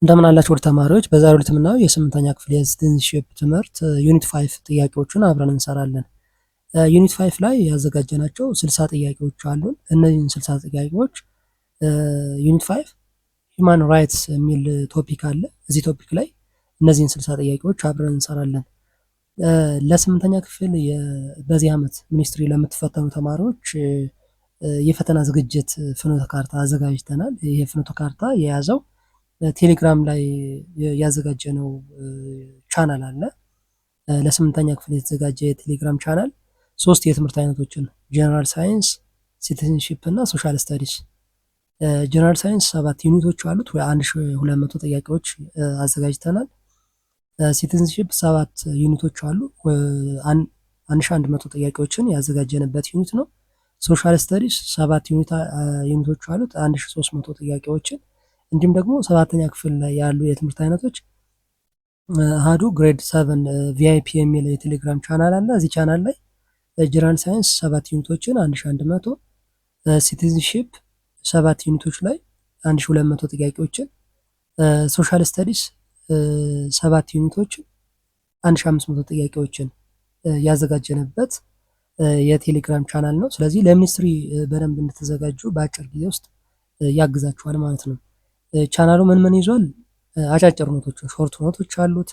እንደምን አላችሁ ውድ ተማሪዎች። በዛሬው ዕለት የምናየው የስምንተኛ ክፍል የሲቲዝንሺፕ ትምህርት ዩኒት 5 ጥያቄዎችን አብረን እንሰራለን። ዩኒት 5 ላይ ያዘጋጀናቸው 60 ጥያቄዎች አሉን። እነዚህን 60 ጥያቄዎች ዩኒት 5 ሂውማን ራይትስ የሚል ቶፒክ አለ። እዚህ ቶፒክ ላይ እነዚህን 60 ጥያቄዎች አብረን እንሰራለን። ለስምንተኛ ክፍል በዚህ ዓመት ሚኒስትሪ ለምትፈተኑ ተማሪዎች የፈተና ዝግጅት ፍኖተ ካርታ አዘጋጅተናል። ይሄ ፍኖተ ካርታ የያዘው ቴሌግራም ላይ ያዘጋጀነው ቻናል አለ። ለስምንተኛ ክፍል የተዘጋጀ የቴሌግራም ቻናል 3 የትምህርት አይነቶችን ጀነራል ሳይንስ፣ ሲቲዝንሺፕ እና ሶሻል ስተዲስ። ጀነራል ሳይንስ 7 ዩኒቶች አሉት። 1200 ጥያቄዎች አዘጋጅተናል። ሲቲዝንሺፕ 7 ዩኒቶች አሉ። 1100 ጥያቄዎችን ያዘጋጀንበት ዩኒት ነው። ሶሻል ስተዲስ 7 ዩኒቶች አሉት። 1300 ጥያቄዎችን እንዲሁም ደግሞ 7ኛ ክፍል ላይ ያሉ የትምህርት አይነቶች አሃዱ ግሬድ 7 ቪአይፒ የሚል የቴሌግራም ቻናል አለ። እዚህ ቻናል ላይ ጀነራል ሳይንስ 7 ዩኒቶችን 1100፣ ሲቲዝንሺፕ 7 ዩኒቶች ላይ 1200 ጥያቄዎችን፣ ሶሻል ስተዲስ 7 ዩኒቶችን 1500 ጥያቄዎችን ያዘጋጀንበት የቴሌግራም ቻናል ነው። ስለዚህ ለሚኒስትሪ በደንብ እንድትዘጋጁ በአጭር ጊዜ ውስጥ ያግዛችኋል ማለት ነው። ቻናሉ ምን ይዟል? አጫጭር ኖቶችን ሾርት ኖቶች አሉት።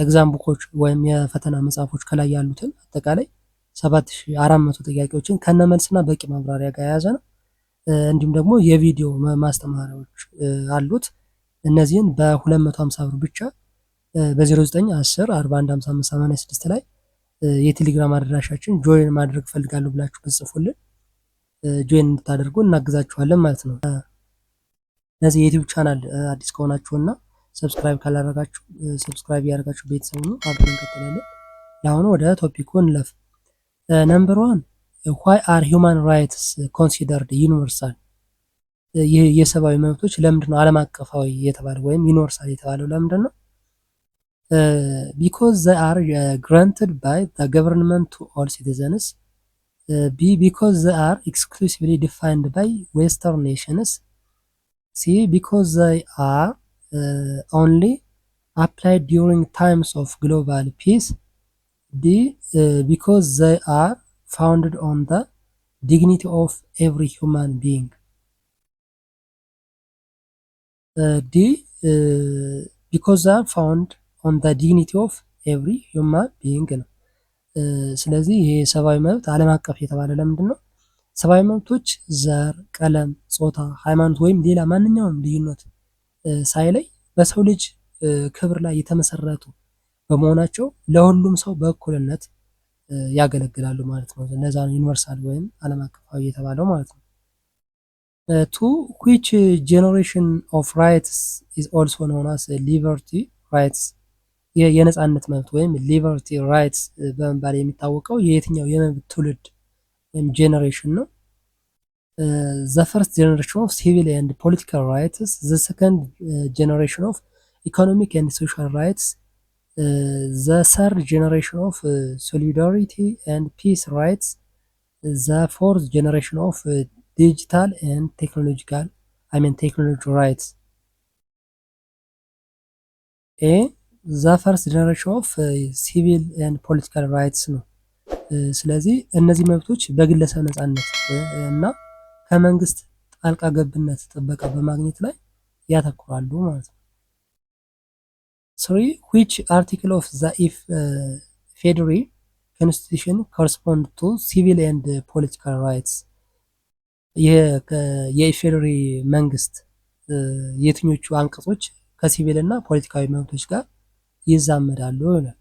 ኤግዛም ቡኮች ወይም የፈተና መጽሐፎች ከላይ ያሉትን አጠቃላይ 7400 ጥያቄዎችን ከነመልስና በቂ ማብራሪያ ጋር የያዘ ነው። እንዲሁም ደግሞ የቪዲዮ ማስተማሪያዎች አሉት። እነዚህን በ250 ብር ብቻ በ0910 415586 ላይ የቴሌግራም አድራሻችን ጆይን ማድረግ ፈልጋለሁ ብላችሁ ብጽፉልን ጆይን እንድታደርጉ እናግዛችኋለን ማለት ነው። ለዚህ የዩቲዩብ ቻናል አዲስ ከሆናችሁና ሰብስክራይብ ካላደረጋችሁ ሰብስክራይብ ያደርጋችሁ ቤተሰቡ ነው። አብረን እንቀጥላለን። ለአሁኑ ወደ ቶፒኩ እንለፍ። ነምበር 1 ዋይ አር ሂውማን ራይትስ ኮንሲደርድ ዩኒቨርሳል? ይህ የሰብአዊ መብቶች ለምንድን ነው ዓለም አቀፋዊ የተባለው ወይም ዩኒቨርሳል የተባለው ለምንድን ነው? ቢኮዝ ዘይ አር ግራንትድ ባይ ዘ ገቨርንመንት ቱ ኦል ሲቲዘንስ። ቢ ቢኮዝ ዘይ አር ኤክስክሉሲቭሊ ዲፋይንድ ባይ ዌስተርን ኔሽንስ። C because they are only applied during times of global peace. D because they are founded on the dignity of every human being. D because they are found on the dignity of every human being ነው። ስለዚህ ይሄ ሰብአዊ መብት ዓለም አቀፍ የተባለ ለምንድን ነው? ሰብአዊ መብቶች ዘር፣ ቀለም፣ ጾታ፣ ሃይማኖት ወይም ሌላ ማንኛውም ልዩነት ሳይለይ በሰው ልጅ ክብር ላይ የተመሰረቱ በመሆናቸው ለሁሉም ሰው በእኩልነት ያገለግላሉ ማለት ነው። ለዛ ነው ዩኒቨርሳል ወይም ዓለም አቀፋዊ የተባለው ማለት ነው። ቱ which generation of rights is also known as liberty rights? የነጻነት መብት ወይም ሊበርቲ ራይትስ በመባል የሚታወቀው የየትኛው የመብት ትውልድ ወይም ጄኔሬሽን ነው? ዘ ፈርስት ጄኔሬሽን ኦፍ ሲቪል ኤንድ ፖለቲካል ራይትስ፣ ዘ ሰከንድ ጄኔሬሽን ኦፍ ኢኮኖሚክ ኤንድ ሶሻል ራይትስ፣ ዘ ሰርድ ጄኔሬሽን ኦፍ ሶሊዳሪቲ ኤንድ ፒስ ራይትስ፣ ዘ ፎርዝ ጄኔሬሽን ኦፍ ዲጂታል ኤንድ ቴክኖሎጂ ራይትስ። ኤ ዘ ፈርስት ጄኔሬሽን ኦፍ ሲቪል ኤንድ ፖለቲካል ራይትስ ነው። ስለዚህ እነዚህ መብቶች በግለሰብ ነጻነት እና ከመንግስት ጣልቃ ገብነት ጥበቃ በማግኘት ላይ ያተኩራሉ ማለት ነው። 3 which article of the Federal Constitution correspond to civil and political rights? የኢፌዴሪ መንግስት የትኞቹ አንቀጾች ከሲቪል እና ፖለቲካዊ መብቶች ጋር ይዛመዳሉ ይላል።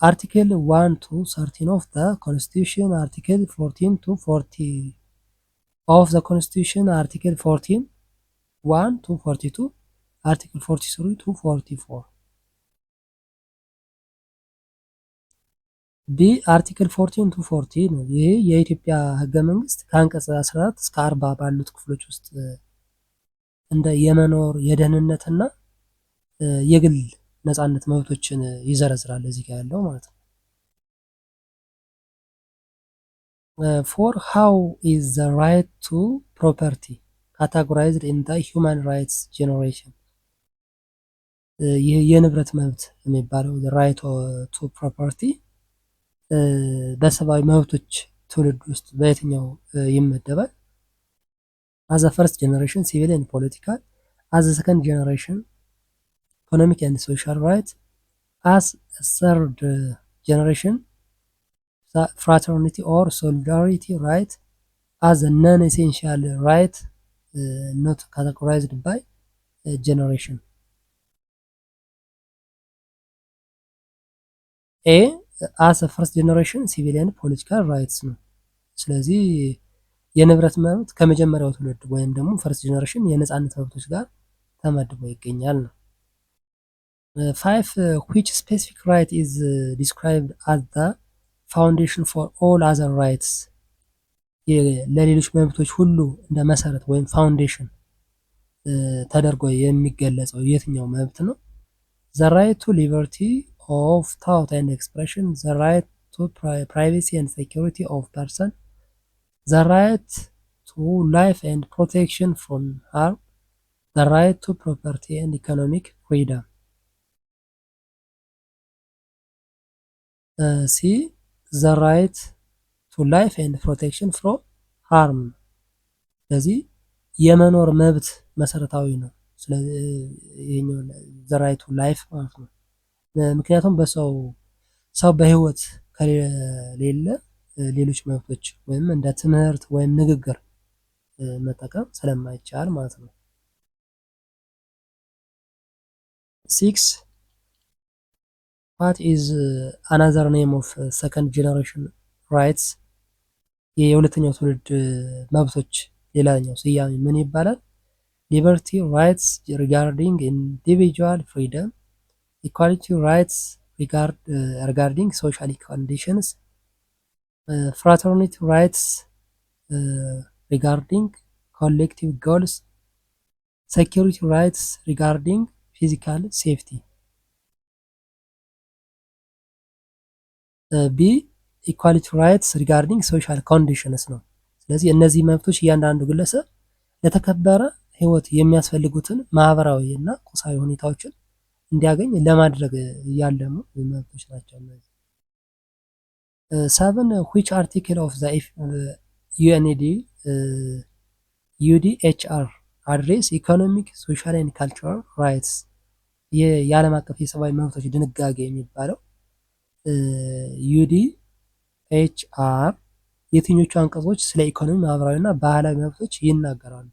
Article 1 to 13 of the Constitution, Article 14 to 40 of the Constitution, Article 14 1 to 42, Article 43 to 44. B Article 14 to 40 ነው። ይሄ የኢትዮጵያ ህገ መንግስት ከአንቀጽ 14 እስከ 40 ባሉት ክፍሎች ውስጥ እንደ የመኖር የደህንነትና የግል ነጻነት መብቶችን ይዘረዝራል እዚህ ጋር ያለው ማለት ነው። For how is the right to property ካታጎራይዝድ ኢን ዘ ሂውማን ራይትስ ጄኔሬሽን። ይህ የንብረት መብት የሚባለው ራይት ቱ ፕሮፐርቲ በሰብአዊ መብቶች ትውልድ ውስጥ በየትኛው ይመደባል? አዘ ፈርስት ጀነሬሽን ሲቪል ኤንድ ፖለቲካል፣ አዘ ሰከንድ ጀነሬሽን ኢኮኖሚክ ኤንድ ሶሻል ራይት፣ አስ ሰርድ ጀነሬሽን ፍራተርኒቲ ኦር ሶሊዳሪቲ ራይት፣ አዝ ነን ኤሴንሻል ራይት ኖት ካቴጎራይዝድ ባይ ጀነሬሽን። ኤ አስ ፈርስት ጀነሬሽን ሲቪል ኤንድ ፖለቲካል ራይትስ ነው። ስለዚህ የንብረት መብት ከመጀመሪያው ትውልድ ወይም ደግሞ ፈርስት ጀነሬሽን የነጻነት መብቶች ጋር ተመድቦ ይገኛል ነው። 5 which specific right is described as the foundation for all other rights? ለሌሎች መብቶች ሁሉ እንደ መሰረት ወይም ፋውንዴሽን ተደርጎ የሚገለጸው የትኛው መብት ነው? the right to liberty of thought and expression, the right to privacy and security of person, the right to life and protection from harm, the right to property and economic freedom. C the right to life and protection from harm። ስለዚህ የመኖር መብት መሰረታዊ ነው። ስለዚህ ይሄኛው the right to life ማለት ነው። ምክንያቱም ሰው በህይወት ከሌለ ሌሎች መብቶች ወይም እንደ ትምህርት ወይም ንግግር መጠቀም ስለማይቻል ማለት ነው። 6 what is another name of second generation rights? የሁለተኛው ትውልድ መብቶች ሌላኛው ስያሜ ምን ይባላል? ሊበርቲ ራይትስ ሪጋርዲንግ ኢንዲቪጁዋል ፍሪደም፣ ኢኳሊቲ ራይትስ regarding social conditions, fraternity rights regarding collective goals, security rights regarding physical safety. ቢ ኢኳሊቲ ራይትስ ሪጋርዲንግ ሶሻል ኮንዲሽንስ ነው። ስለዚህ እነዚህ መብቶች እያንዳንዱ ግለሰብ ለተከበረ ህይወት የሚያስፈልጉትን ማህበራዊ እና ቁሳዊ ሁኔታዎችን እንዲያገኝ ለማድረግ ያለሙ መብቶች ናቸው። እነዚህ 7 which article of the UNODHR address economic, social and cultural rights? የዓለም አቀፍ የሰብአዊ መብቶች ድንጋጌ የሚባለው UNODHR የትኞቹ አንቀጾች ስለ ኢኮኖሚ፣ ማህበራዊ እና ባህላዊ መብቶች ይናገራሉ?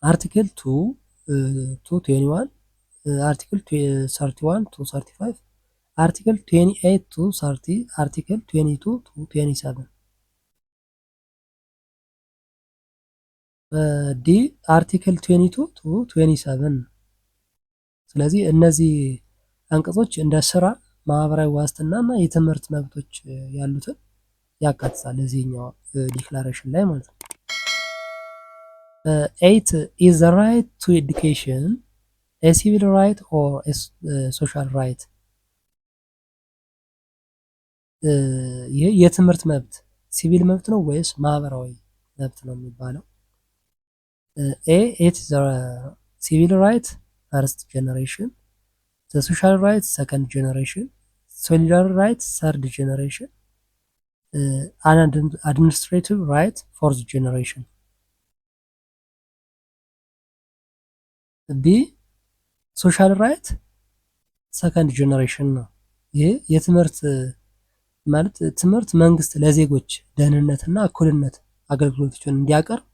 አርቲክል 221፣ አርቲክል 31 to 35፣ አርቲክል 28 to 30፣ አርቲክል 22 to 27። ዲ አርቲክል 22 to 27። ስለዚህ እነዚህ አንቀጾች እንደ ስራ፣ ማህበራዊ ዋስትና እና የትምህርት መብቶች ያሉትን ያካትታል እዚህኛው ዲክላሬሽን ላይ ማለት ነው። 8 is the right to education a civil right or a social right? ይህ የትምህርት መብት ሲቪል መብት ነው ወይስ ማህበራዊ መብት ነው የሚባለው? A it is the civil right first generation, the social right second generation, solidary right third generation, and administrative right fourth generation. B ሶሻል ራይት ሰከንድ ጀነሬሽን ነው። ይህ የትምህርት ማለት ትምህርት መንግስት ለዜጎች ደህንነትና እኩልነት አገልግሎቶችን እንዲያቀርብ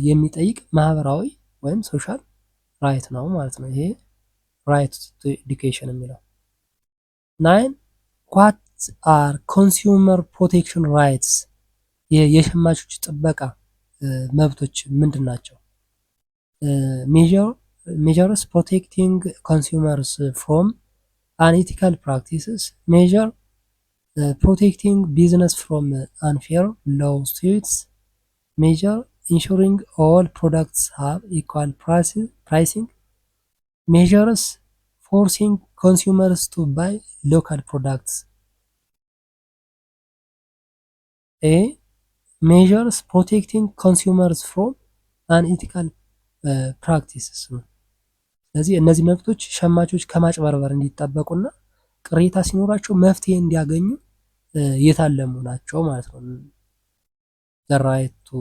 የሚጠይቅ ማህበራዊ ወይም ሶሻል ራይት ነው ማለት ነው። ይሄ ራይት ቱ ኤዱኬሽን የሚለው። 9 what are consumer protection rights? የሸማቾች ጥበቃ መብቶች ምንድን ናቸው? measures protecting consumers from unethical practices, measure protecting business from unfair lawsuits, measure ensuring all products have equal pricing, measures forcing consumers to buy local products. A measures protecting consumers from አንኢቲካል ፕራክቲስስ ነው። ስለዚህ እነዚህ መብቶች ሸማቾች ከማጭበርበር እንዲጠበቁና ቅሬታ ሲኖራቸው መፍትሄ እንዲያገኙ የታለሙ ናቸው ማለት ነው። ዘ ራይት ቱ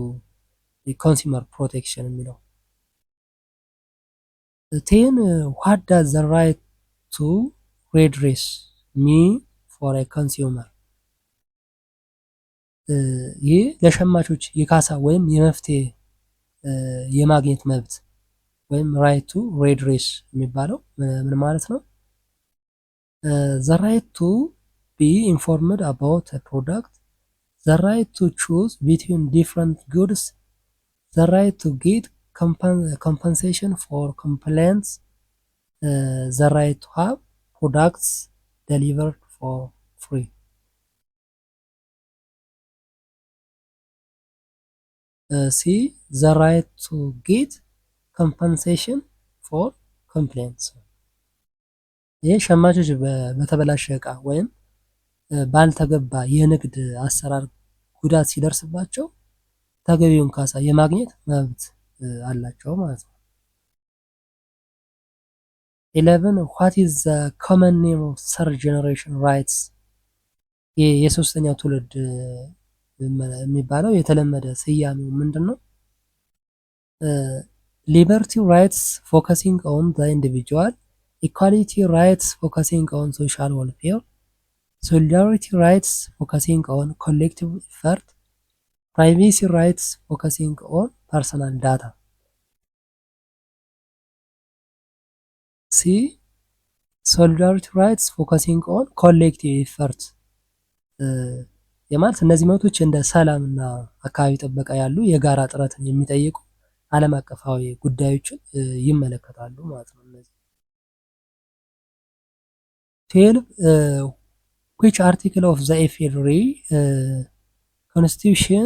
ኮንሱመር ፕሮቴክሽን የሚለው ቴን ዋት ዳዝ ዘ ራይት ቱ ሬድሬስ ሚን ፎር ኤ ኮንሱመር። ይህ ለሸማቾች የካሳ ወይም የመፍትሄ የማግኘት መብት ወይም ራይት ቱ ሬድሬስ የሚባለው ምን ማለት ነው? ዘ ራይት ቱ ቢ ኢንፎርምድ አባውት ፕሮዳክት፣ ዘ ራይት ቱ ቹዝ ቢትዊን ዲፍረንት ጉድስ፣ ዘ ራይት ቱ ጌት compensation for complaints, the right to have products delivered for free. C, the right to get compensation for complaints. ይህ ሸማቾች በተበላሸ እቃ ወይም ባልተገባ የንግድ አሰራር ጉዳት ሲደርስባቸው ተገቢውን ካሳ የማግኘት መብት አላቸው ማለት ነው። 11 what is the common name of third generation rights? የሶስተኛው ትውልድ የሚባለው የተለመደ ስያሜው ምንድን ነው? ሊበርቲ ራይትስ ፎከሲንግ ኦን ዘ ኢንዲቪጁዋል፣ ኢኳሊቲ ራይትስ ፎከሲንግ ኦን ሶሻል ዌልፌር፣ ሶሊዳሪቲ ራይትስ ፎከሲንግ ኦን ኮሌክቲቭ ኢፈርት፣ ፕራይቬሲ ራይትስ ፎከሲንግ ኦን ፐርሰናል ዳታ። ሲ ሶሊዳሪቲ ራይትስ ፎከሲንግ ኦን ኮሌክቲቭ ኢፈርት የማለት እነዚህ መብቶች እንደ ሰላም እና አካባቢ ጥበቃ ያሉ የጋራ ጥረትን የሚጠይቁ ዓለም አቀፋዊ ጉዳዮችን ይመለከታሉ ማለት ነው። እነዚህ 12 which article of the FDRE constitution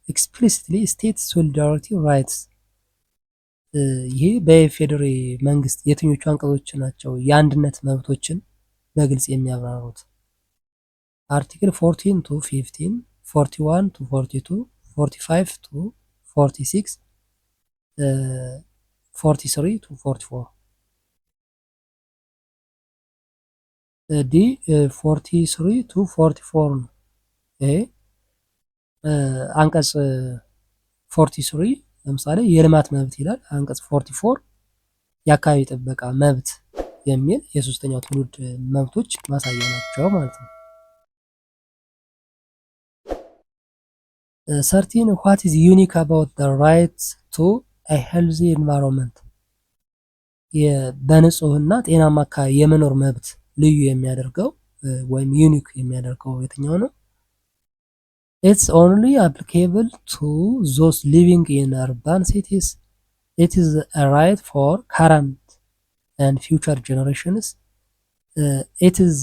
explicitly states solidarity rights? ይህ በኢፌዴሪ መንግስት የትኞቹ አንቀጾች ናቸው የአንድነት መብቶችን በግልጽ የሚያብራሩት? አርቲክል 14 to 15, 41 to 42, 45 to 46, 43 to 44. ዲ 43 to 44 ነው። ይሄ አንቀጽ 43 ለምሳሌ የልማት መብት ይላል። አንቀጽ 44 የአካባቢ ጥበቃ መብት የሚል የሶስተኛው ትውልድ መብቶች ማሳያ ናቸው ማለት ነው። 13 what is unique about the right to a healthy environment? በንጹህና ጤናማ አካባቢ የመኖር መብት ልዩ የሚያደርገው ወይም ዩኒክ የሚያደርገው የትኛው ነው? It's only applicable to those living in urban cities. It is a right for current and future generations. It is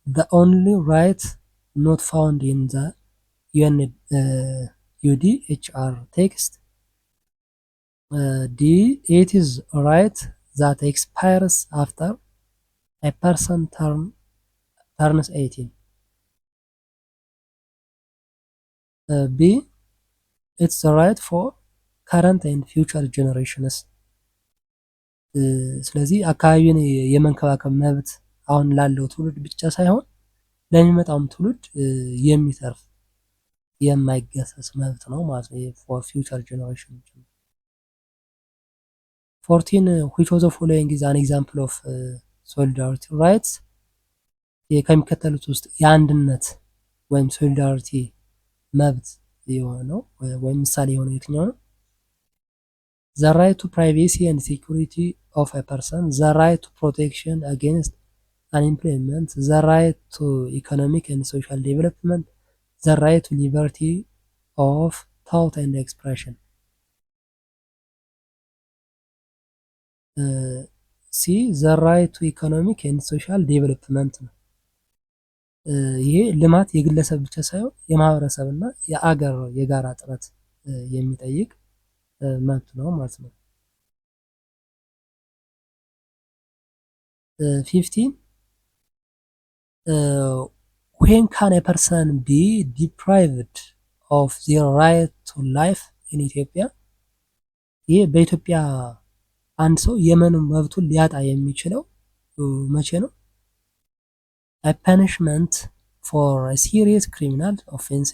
the only right not found in the UNHCR text. D, it is a right that expires after a person turns 18. B, it's the right for current and future generations. ስለዚህ አካባቢን የመንከባከብ መብት አሁን ላለው ትውልድ ብቻ ሳይሆን ለሚመጣውም ትውልድ የሚተርፍ የማይገሰስ መብት ነው ማለት ነው። for future generations. 14 which of the following is an example of solidarity rights? ከሚከተሉት ውስጥ የአንድነት ወይም ሶሊዳሪቲ መብት የሆነው ወይም ምሳሌ የሆነው የትኛው ነው? the right to privacy and security of a person, the right to protection against unemployment, the right to economic and social development, the right to liberty of thought and expression. C, the right to economic and social development ነው። ይሄ ልማት የግለሰብ ብቻ ሳይሆን የማህበረሰብና የአገር የጋራ ጥረት የሚጠይቅ መብት ነው ማለት ነው። 15 when can a person be deprived of their right to life in Ethiopia? ይህ በኢትዮጵያ አንድ ሰው የመኖር መብቱን ሊያጣ የሚችለው መቼ ነው? a punishment for a serious criminal offense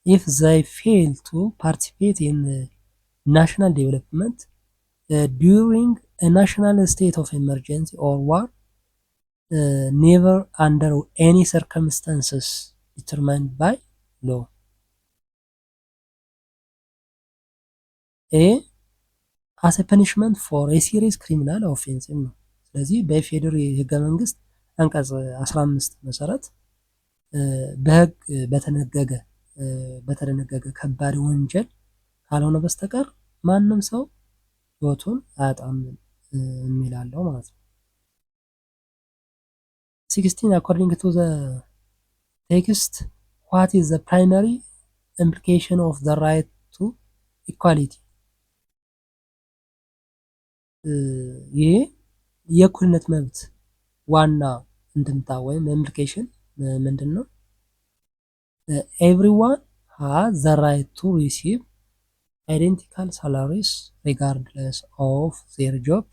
if they fail to participate in national development during a national state of emergency or war never under any circumstances determined by law. A as a punishment for a serious criminal offense ነው። ስለዚህ በኢፌዴሪ ህገ መንግስት አንቀጽ 15 መሰረት በህግ በተደነገገ ከባድ ወንጀል ካልሆነ በስተቀር ማንም ሰው ህይወቱን አያጣም የሚላለው ማለት ነው። 16 according to the text what is the primary implication of the right to equality? ይህ የእኩልነት መብት ዋና እንድምታ ወይም ኢምፕሊኬሽን ምንድን ነው? ኤቭሪዋን ሃዝ ዘ ራይት ቱ ሪሲቭ identical salaries regardless of their job.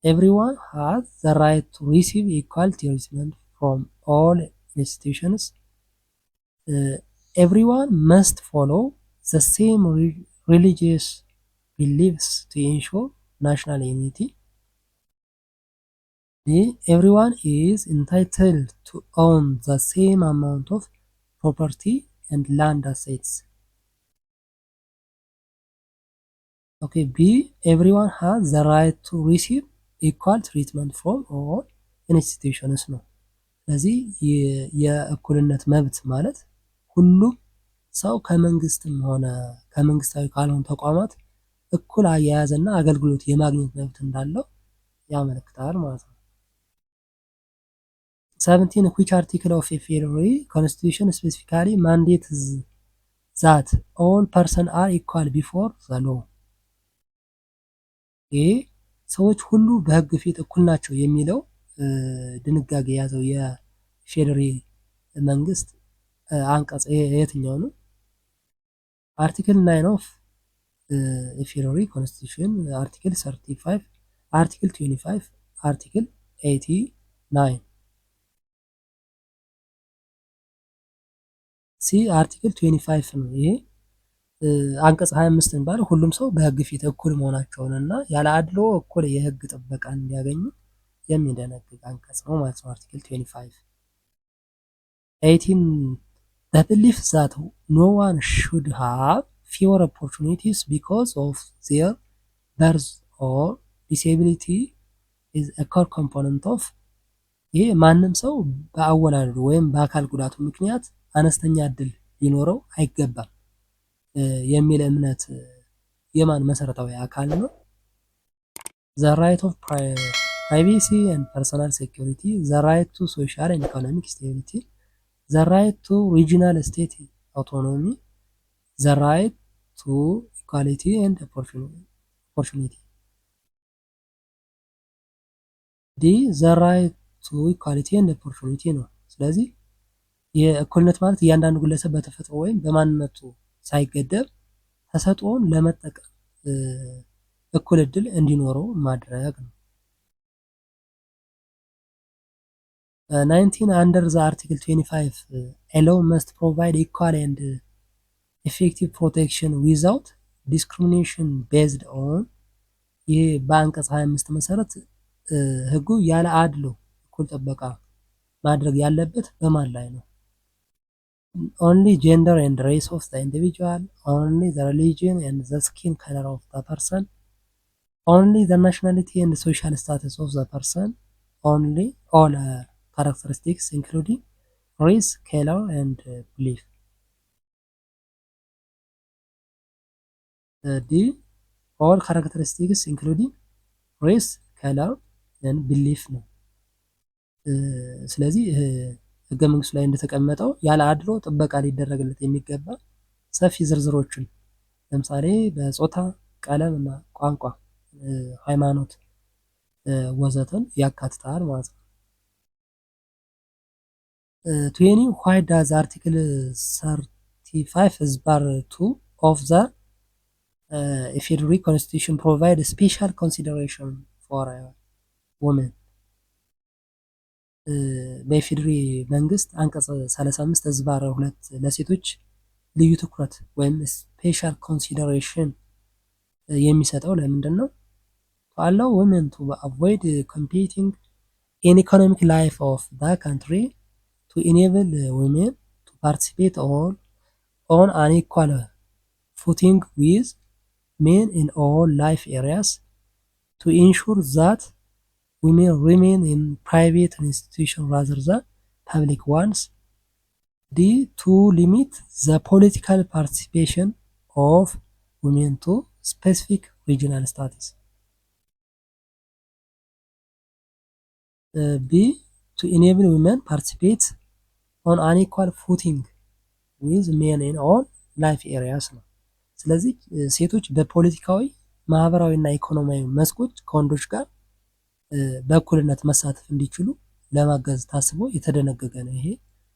Everyone has the right to receive equal treatment from all institutions. Everyone must follow the same religious beliefs to ensure national unity. Everyone is entitled to own the same amount of property and land assets. Okay, B. Everyone has the right to receive equal treatment from all institutions ነው። ስለዚህ የእኩልነት መብት ማለት ሁሉም ሰው ከመንግስትም ሆነ ከመንግስታዊ ካልሆኑ ተቋማት እኩል አያያዝና አገልግሎት የማግኘት መብት እንዳለው ያመለክታል ማለት ነው። 17 which article of a federal constitution specifically mandates that all persons are equal before the law? ይህ ሰዎች ሁሉ በህግ ፊት እኩል ናቸው የሚለው ድንጋጌ የያዘው የፌዴራል መንግስት አንቀጽ የትኛው ነው? አርቲክል 9 ኦፍ የፌዴራል ኮንስቲቱሽን አርቲክል 35 አርቲክል 25 አርቲክል 89 ሲ አርቲክል 25 ነው። ይሄ አንቀጽ 25 የሚባለው ሁሉም ሰው በህግ ፊት እኩል መሆናቸውን እና ያለ አድሎ እኩል የህግ ጥበቃ እንዲያገኙ የሚደነግግ አንቀጽ ነው ማለት ነው። አርቲክል 25 18 the belief that no one should have fewer opportunities because of their birth or disability is a core component of ይሄ ማንም ሰው በአወላለዱ ወይም በአካል ጉዳቱ ምክንያት አነስተኛ እድል ሊኖረው አይገባም የሚል እምነት የማን መሰረታዊ አካል ነው? the right of privacy and personal security, the right to social and economic stability, the right to regional state autonomy, the right to equality and opportunity. the right to equality and opportunity ነው። ስለዚህ የእኩልነት ማለት እያንዳንዱ ግለሰብ በተፈጥሮ ወይም በማንነቱ ሳይገደብ ተሰጥኦውን ለመጠቀም እኩል እድል እንዲኖረው ማድረግ ነው። 19 under the article 25 a law must provide equal and effective protection without discrimination based on ይህ በአንቀጽ 25 መሰረት ህጉ ያለ አድሎ እኩል ጥበቃ ማድረግ ያለበት በማን ላይ ነው? only gender and race of the individual, only the religion and the skin color of the person, only the nationality and social status of the person, only all characteristics including race, color and belief. D. all characteristics including race, color and belief ነው። ስለዚህ ህገ መንግስቱ ላይ እንደተቀመጠው ያለ አድሎ ጥበቃ ሊደረግለት የሚገባ ሰፊ ዝርዝሮችን ለምሳሌ በጾታ፣ ቀለም እና ቋንቋ፣ ሃይማኖት ወዘተን ያካትታል ማለት ነው። 20 why does article 35 is bar 2 of the ኢፌዴሪ ኮንስቲቱሽን ፕሮቫይድ ስፔሻል ኮንሲደሬሽን ፎር ውመን። በኢፌዴሪ መንግስት አንቀጽ 35 ህዝባር 2 ለሴቶች ልዩ ትኩረት ወይም ስፔሻል ኮንሲደሬሽን የሚሰጠው ለምንድን ነው? to allow women to avoid competing in economic life of the country, to enable women to participate on an equal footing with men in all life areas, to ensure that women remain in private institutions rather than public ones, to limit the political participation of women to specific regional status. B. To enable women participate on an equal footing with men in all life areas ነው። ስለዚህ ሴቶች በፖለቲካዊ ማህበራዊ እና ኢኮኖሚያዊ መስኮች ከወንዶች ጋር በእኩልነት መሳተፍ እንዲችሉ ለማገዝ ታስቦ የተደነገገ ነው። ይሄ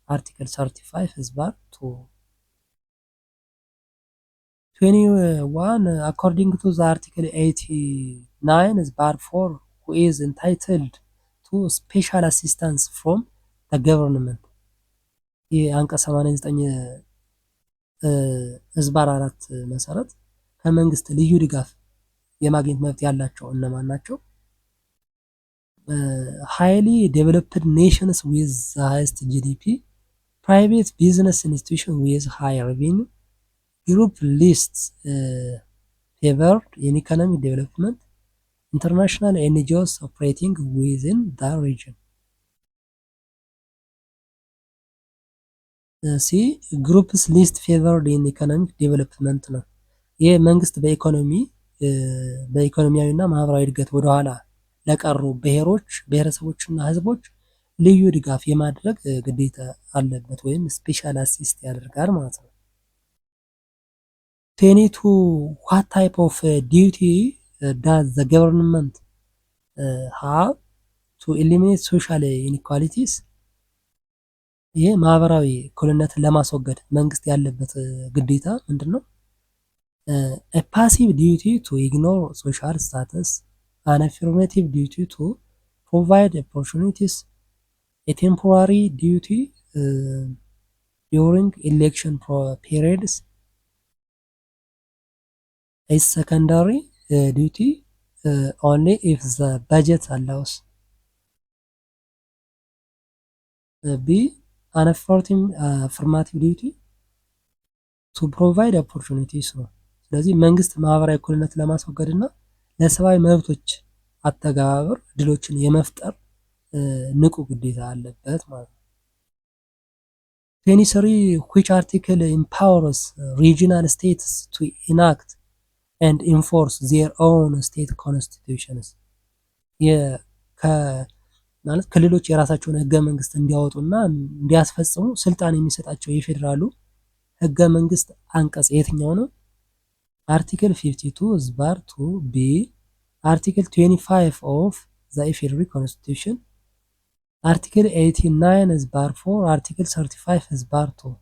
አርቲክል 35 ህዝባር 21 according to the article 89 ህዝባር 4 who is entitled to special assistance from the government። ይህ አንቀጽ 89 ህዝባር 4 መሰረት ከመንግስት ልዩ ድጋፍ የማግኘት መብት ያላቸው እነማን ናቸው? highly developed nations with the highest GDP, private business institutions with high revenue, group lists favored in economic development, international NGOs operating within the region. ሲ ግሩፕስ ሊስት ፌቨርድ ኢን ኢኮኖሚክ ዴቨሎፕመንት ነው። ይህ መንግስት በኢኮኖሚያዊ እና ማህበራዊ እድገት ወደኋላ ለቀሩ ብሔሮች፣ ብሔረሰቦችና ህዝቦች ልዩ ድጋፍ የማድረግ ግዴታ አለበት ወይም ስፔሻል አሲስት ያደርጋል ማለት ነው። 22 what type of duty does the government have to eliminate social inequalities? ይህ ማህበራዊ እኩልነትን ለማስወገድ መንግስት ያለበት ግዴታ ምንድን ነው? a passive duty to ignore social status, an affirmative duty to provide opportunities, a temporary duty during election periods, a secondary duty only if the budget allows. B. an affirmative duty to provide opportunities ነው። ስለዚህ መንግስት ማህበራዊ እኩልነት ለማስወገድ እና ለሰብአዊ መብቶች አተገባበር እድሎችን የመፍጠር ንቁ ግዴታ አለበት ማለት ነው። 23 which article empowers regional states to enact and enforce their own state constitutions? ማለት ክልሎች የራሳቸውን ህገ መንግስት እንዲያወጡና እንዲያስፈጽሙ ስልጣን የሚሰጣቸው የፌዴራሉ ህገ መንግስት አንቀጽ የትኛው ነው? አርቲክል 52 ህዝባር 2 ቢ፣ አርቲክል 25 ኦፍ ዘ ኢፌዴሪ ኮንስቲቱሽን፣ አርቲክል 89 ህዝባር 4፣ አርቲክል 35 ህዝባር 2።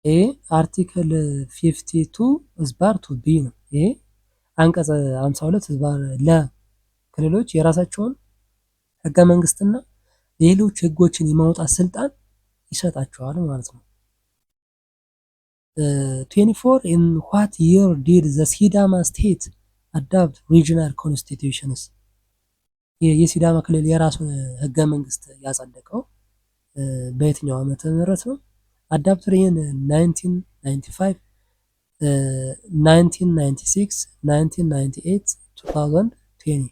ኤ አርቲክል 52 ህዝባር 2 ቢ ነው። ይሄ አንቀጽ 52 ህዝባር ለ ክልሎች የራሳቸውን ህገ መንግስትና ሌሎች ህጎችን የማውጣት ስልጣን ይሰጣቸዋል ማለት ነው። 24 in what year did the ሲዳማ ስቴት adopt regional constitutions? የሲዳማ ክልል የራሱን ህገ መንግስት ያጸደቀው በየትኛው ዓመተ ምህረት ነው? አዳፕትድ ኢን 1995፣ 1996፣ 1998፣ 2020።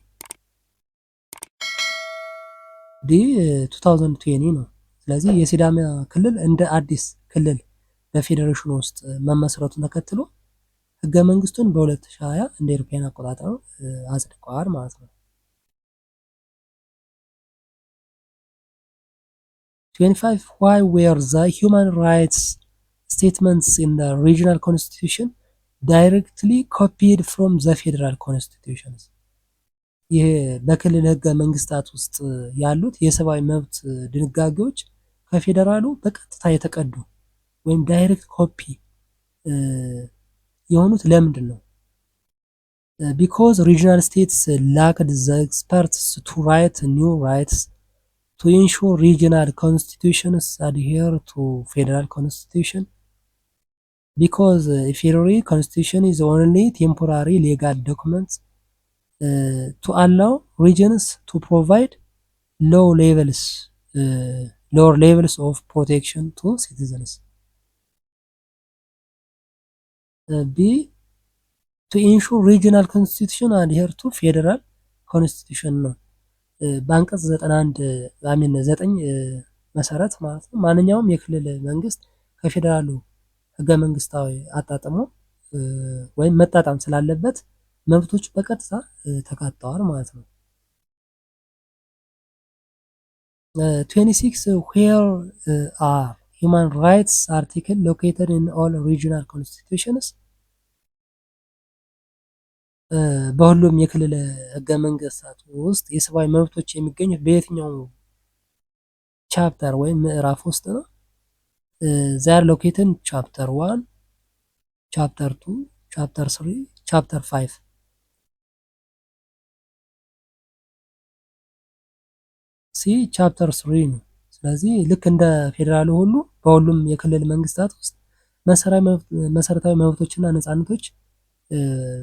ዲ 2020 ነው። ስለዚህ የሲዳማ ክልል እንደ አዲስ ክልል በፌዴሬሽኑ ውስጥ መመስረቱን ተከትሎ ህገ መንግስቱን በ2020 እንደ አውሮፓውያን አቆጣጠር አጽድቀዋል ማለት ነው። 25 why were the human rights statements in the regional constitution directly copied from the federal constitutions? ይህ በክልል ህገ መንግስታት ውስጥ ያሉት የሰብአዊ መብት ድንጋጌዎች ከፌዴራሉ በቀጥታ የተቀዱ ወይም ዳይሬክት ኮፒ የሆኑት ለምንድን ነው? ቢኮዝ ሪጅናል ስቴትስ ላክድ ዘ ኤክስፐርትስ ቱ ራይት ኒው ራይትስ ቱ ኢንሹር ሪጅናል ኮንስቲቱሽንስ አድሄር ቱ ፌዴራል ኮንስቲቱሽን ቢኮዝ ፌዴራል ኮንስቲቱሽን ኢዝ ኦንሊ ቴምፖራሪ ሌጋል ዶክመንት ቱ አላው ሪጅንስ ቱ ፕሮቫይድ lower levels of protection to citizens. B. To ensure regional constitution adhere to federal constitution ነው። በአንቀጽ 9 መሰረት ማለት ነው ማንኛውም የክልል መንግስት ከፌዴራሉ ህገ መንግስታዊ አጣጥሞ ወይም መጣጣም ስላለበት መብቶች በቀጥታ ተካተዋል ማለት ነው። 26 where are human rights article located in all regional constitutions በሁሉም የክልል ህገ መንግስታት ውስጥ የሰብአዊ መብቶች የሚገኙት በየትኛው ቻፕተር ወይም ምዕራፍ ውስጥ ነው? they are located in chapter 1 chapter 2 chapter 3 chapter 5 ሲ ቻፕተር 3 ነው። ስለዚህ ልክ እንደ ፌዴራሉ ሁሉ በሁሉም የክልል መንግስታት ውስጥ መሰረታዊ መብቶችና ነፃነቶች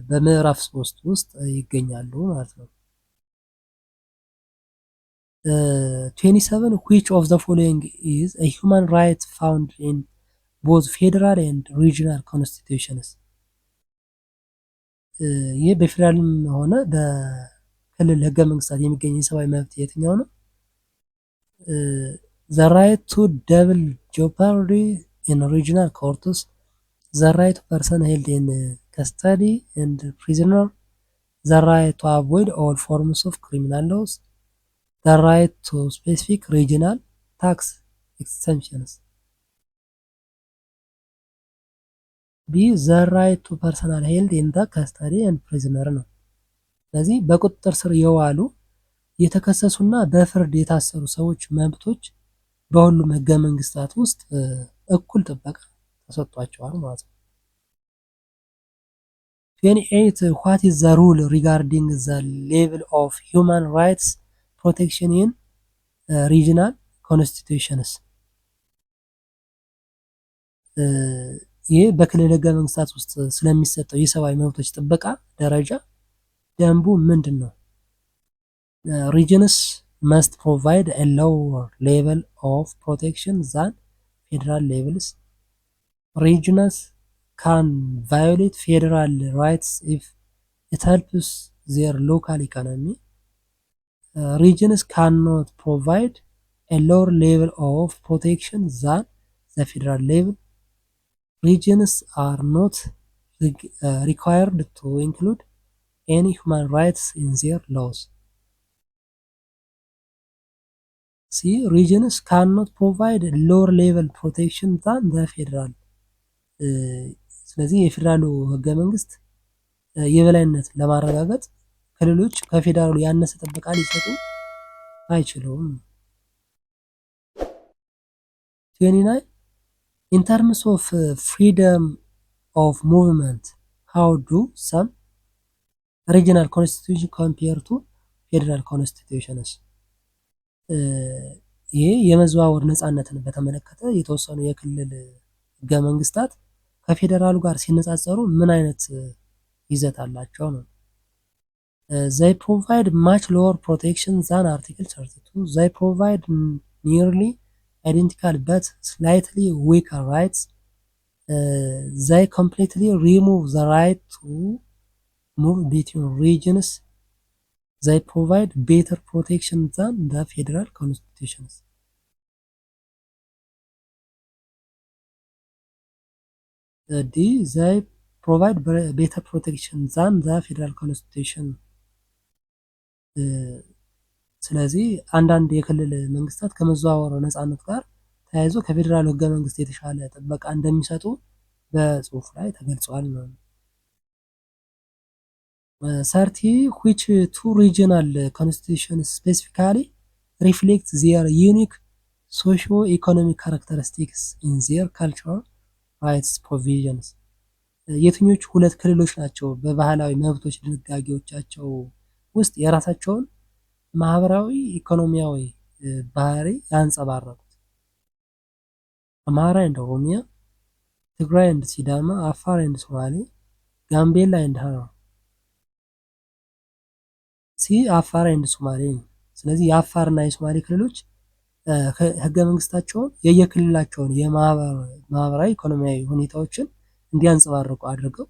በምዕራፍ 3 ውስጥ ይገኛሉ ማለት ነው። 27 which of the following is a human right found in both federal and regional constitutions? ይህ በፌዴራልም ሆነ በክልል ህገ መንግስታት የሚገኝ የሰብአዊ መብት የትኛው ነው? the right to double jeopardy in regional courts, the right to person held in custody and prisoner, the right to avoid all forms of criminal laws, the right to specific regional tax exemptions. B. the right to personal held in the custody and prisoner ነው። ስለዚህ በቁጥጥር ስር የዋሉ የተከሰሱና በፍርድ የታሰሩ ሰዎች መብቶች በሁሉም ህገ መንግስታት ውስጥ እኩል ጥበቃ ተሰጥቷቸዋል ማለት ነው። 28 what is the rule regarding the level of human rights protection in regional constitutions? ይህ በክልል ህገ መንግስታት ውስጥ ስለሚሰጠው የሰብአዊ መብቶች ጥበቃ ደረጃ ደንቡ ምንድን ነው? regions must provide a lower level of protection than federal levels. Regions can violate federal rights if it helps their local economy. Regions cannot provide a lower level of protection than the federal level. Regions are not required to include any human rights in their laws. See, regions cannot provide lower level protection than the federal. ስለዚህ የፌዴራሉ ህገ መንግስት የበላይነት ለማረጋገጥ ክልሎች ከፌዴራሉ ያነሰ ጥበቃ ሊሰጡ አይችሉም። 29 in terms of freedom of movement, how do some regional constitutions compare to federal constitutions? ይሄ የመዘዋወር ነፃነትን በተመለከተ የተወሰኑ የክልል ህገ መንግስታት ከፌዴራሉ ጋር ሲነጻጸሩ ምን አይነት ይዘት አላቸው ነው? they provide much lower protection than Article 32. They provide nearly identical but slightly weaker rights. They completely remove the right to move between regions. They provide better protection than the federal constitutions. D. They provide better protection than the federal constitution. ስለዚህ አንዳንድ የክልል መንግስታት ከመዘዋወር ነፃነት ጋር ተያይዞ ከፌዴራል ህገ መንግስት የተሻለ ጥበቃ እንደሚሰጡ በጽሁፍ ላይ ተገልጿል ነው። 30 which two regional constitutions specifically reflect their unique socio-economic characteristics in their cultural rights provisions? የትኞቹ ሁለት ክልሎች ናቸው በባህላዊ መብቶች ድንጋጌዎቻቸው ውስጥ የራሳቸውን ማህበራዊ ኢኮኖሚያዊ ባህሪ ያንጸባረቁት? አማራ ኤንድ ኦሮሚያ፣ ትግራይ ኤንድ ሲዳማ፣ አፋር ኤንድ ሶማሌ፣ ጋምቤላ ኤንድ ሀረር። ሲ አፋር ኤንድ ሶማሌ ነው። ስለዚህ የአፋርና የሶማሌ ክልሎች ህገ መንግስታቸውን የየክልላቸውን የማህበራዊ ኢኮኖሚያዊ ሁኔታዎችን እንዲያንጸባርቁ አድርገው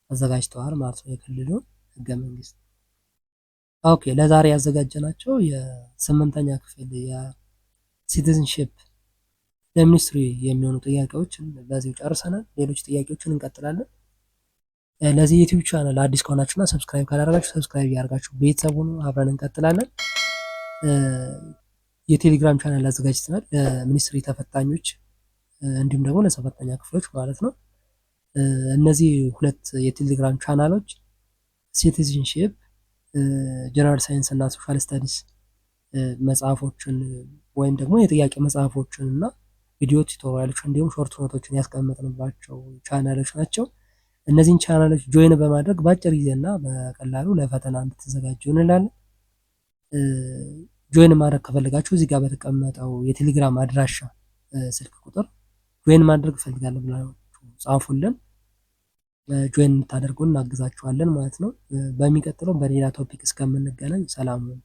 አዘጋጅተዋል ማለት ነው የክልሉን ህገ መንግስት። ኦኬ ለዛሬ ያዘጋጀናቸው የስምንተኛ ክፍል የሲቲዝንሺፕ ለሚኒስትሪ የሚሆኑ ጥያቄዎችን በዚሁ ጨርሰናል። ሌሎች ጥያቄዎችን እንቀጥላለን። ለዚህ ዩቲዩብ ቻናል አዲስ ከሆናችሁና ሰብስክራይብ ካላደረጋችሁ ሰብስክራይብ ያደርጋችሁ ቤተሰቡን አብረን እንቀጥላለን። የቴሌግራም ቻናል አዘጋጅተናል ለሚኒስትሪ ተፈታኞች እንዲሁም ደግሞ ለሰባተኛ ክፍሎች ማለት ነው። እነዚህ ሁለት የቴሌግራም ቻናሎች ሲቲዝንሺፕ፣ ጀነራል ሳይንስ እና ሶሻል ስተዲስ መጽሐፎችን ወይም ደግሞ የጥያቄ መጽሐፎችን እና ቪዲዮ ቱቶሪያሎች እንዲሁም ሾርት ኖቶችን ያስቀመጥንባቸው ቻናሎች ናቸው። እነዚህን ቻናሎች ጆይን በማድረግ በአጭር ጊዜና በቀላሉ ለፈተና እንድትዘጋጁ እንላለን። ጆይን ማድረግ ከፈለጋችሁ እዚህ ጋር በተቀመጠው የቴሌግራም አድራሻ ስልክ ቁጥር ጆይን ማድረግ እፈልጋለሁ ብላችሁ ጻፉልን። ጆይን እንድታደርጉን እናግዛችኋለን ማለት ነው። በሚቀጥለው በሌላ ቶፒክ እስከምንገናኝ ሰላም ሁኑ።